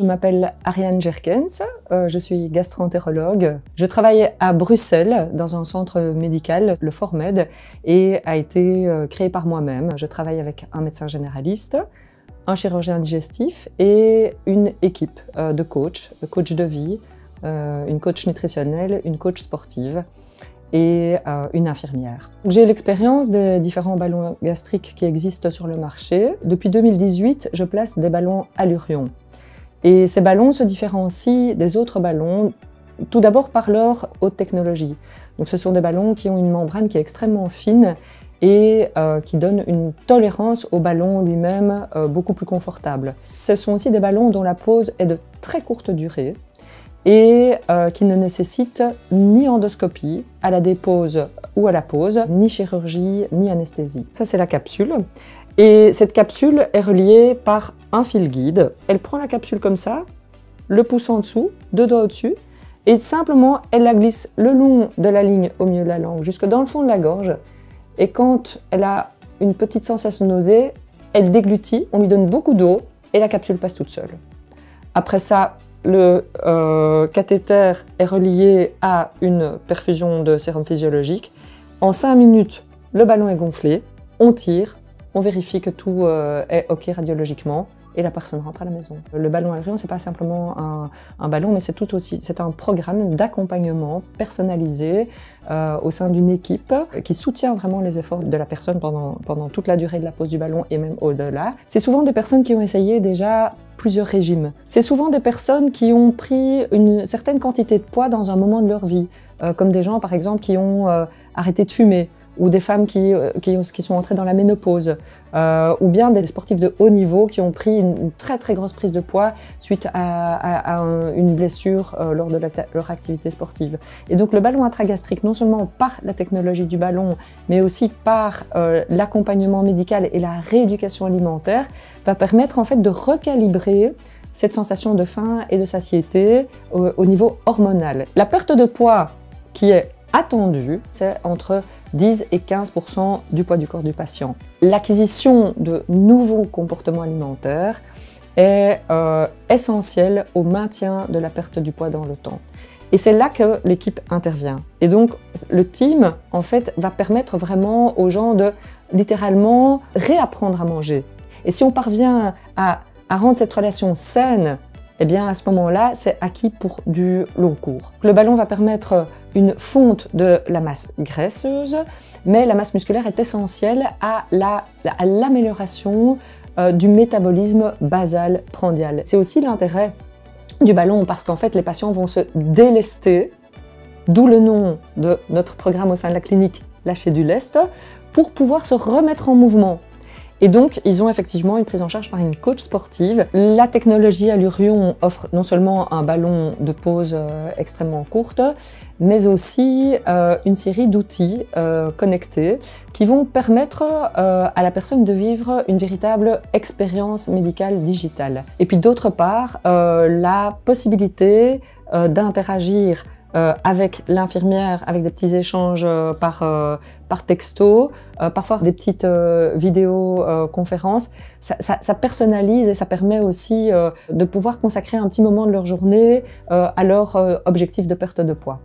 Je m'appelle Ariane Jerkens, je suis gastro-entérologue. Je travaille à Bruxelles dans un centre médical, le ForMed, et a été créé par moi-même. Je travaille avec un médecin généraliste, un chirurgien digestif et une équipe de coach de vie, une coach nutritionnelle, une coach sportive et une infirmière. J'ai l'expérience des différents ballons gastriques qui existent sur le marché. Depuis 2018, je place des ballons Allurion. Et ces ballons se différencient des autres ballons, tout d'abord par leur haute technologie. Donc ce sont des ballons qui ont une membrane qui est extrêmement fine et qui donne une tolérance au ballon lui-même beaucoup plus confortable. Ce sont aussi des ballons dont la pose est de très courte durée et qui ne nécessitent ni endoscopie à la dépose ou à la pose, ni chirurgie, ni anesthésie. Ça, c'est la capsule. Et cette capsule est reliée par un fil guide. Elle prend la capsule comme ça, le pouce en dessous, deux doigts au-dessus, et simplement elle la glisse le long de la ligne au milieu de la langue, jusque dans le fond de la gorge. Et quand elle a une petite sensation de nausée, elle déglutit, on lui donne beaucoup d'eau et la capsule passe toute seule. Après ça, le cathéter est relié à une perfusion de sérum physiologique. En 5 minutes, le ballon est gonflé, on tire, on vérifie que tout est OK radiologiquement et la personne rentre à la maison. Le ballon Allurion, c'est pas simplement un ballon, mais c'est un programme d'accompagnement personnalisé au sein d'une équipe qui soutient vraiment les efforts de la personne pendant toute la durée de la pose du ballon et même au-delà. C'est souvent des personnes qui ont essayé déjà plusieurs régimes. C'est souvent des personnes qui ont pris une certaine quantité de poids dans un moment de leur vie, comme des gens par exemple qui ont arrêté de fumer, ou des femmes qui sont entrées dans la ménopause, ou bien des sportifs de haut niveau qui ont pris une très très grosse prise de poids suite à une blessure lors de leur activité sportive. Et donc le ballon intragastrique, non seulement par la technologie du ballon, mais aussi par l'accompagnement médical et la rééducation alimentaire, va permettre en fait de recalibrer cette sensation de faim et de satiété au niveau hormonal. La perte de poids qui est attendue, c'est entre 10 et 15% du poids du corps du patient. L'acquisition de nouveaux comportements alimentaires est essentielle au maintien de la perte du poids dans le temps. Et c'est là que l'équipe intervient. Et donc, le team, en fait, va permettre vraiment aux gens de littéralement réapprendre à manger. Et si on parvient à rendre cette relation saine, eh bien à ce moment-là, c'est acquis pour du long cours. Le ballon va permettre une fonte de la masse graisseuse, mais la masse musculaire est essentielle à l'amélioration du métabolisme basal prandial. C'est aussi l'intérêt du ballon parce qu'en fait, les patients vont se délester, d'où le nom de notre programme au sein de la clinique Lâcher du lest, pour pouvoir se remettre en mouvement. Et donc, ils ont effectivement une prise en charge par une coach sportive. La technologie Allurion offre non seulement un ballon de pose extrêmement courte, mais aussi une série d'outils connectés qui vont permettre à la personne de vivre une véritable expérience médicale digitale. Et puis d'autre part, la possibilité d'interagir avec l'infirmière, avec des petits échanges par texto, parfois des petites vidéoconférences. Ça personnalise et ça permet aussi de pouvoir consacrer un petit moment de leur journée à leur objectif de perte de poids.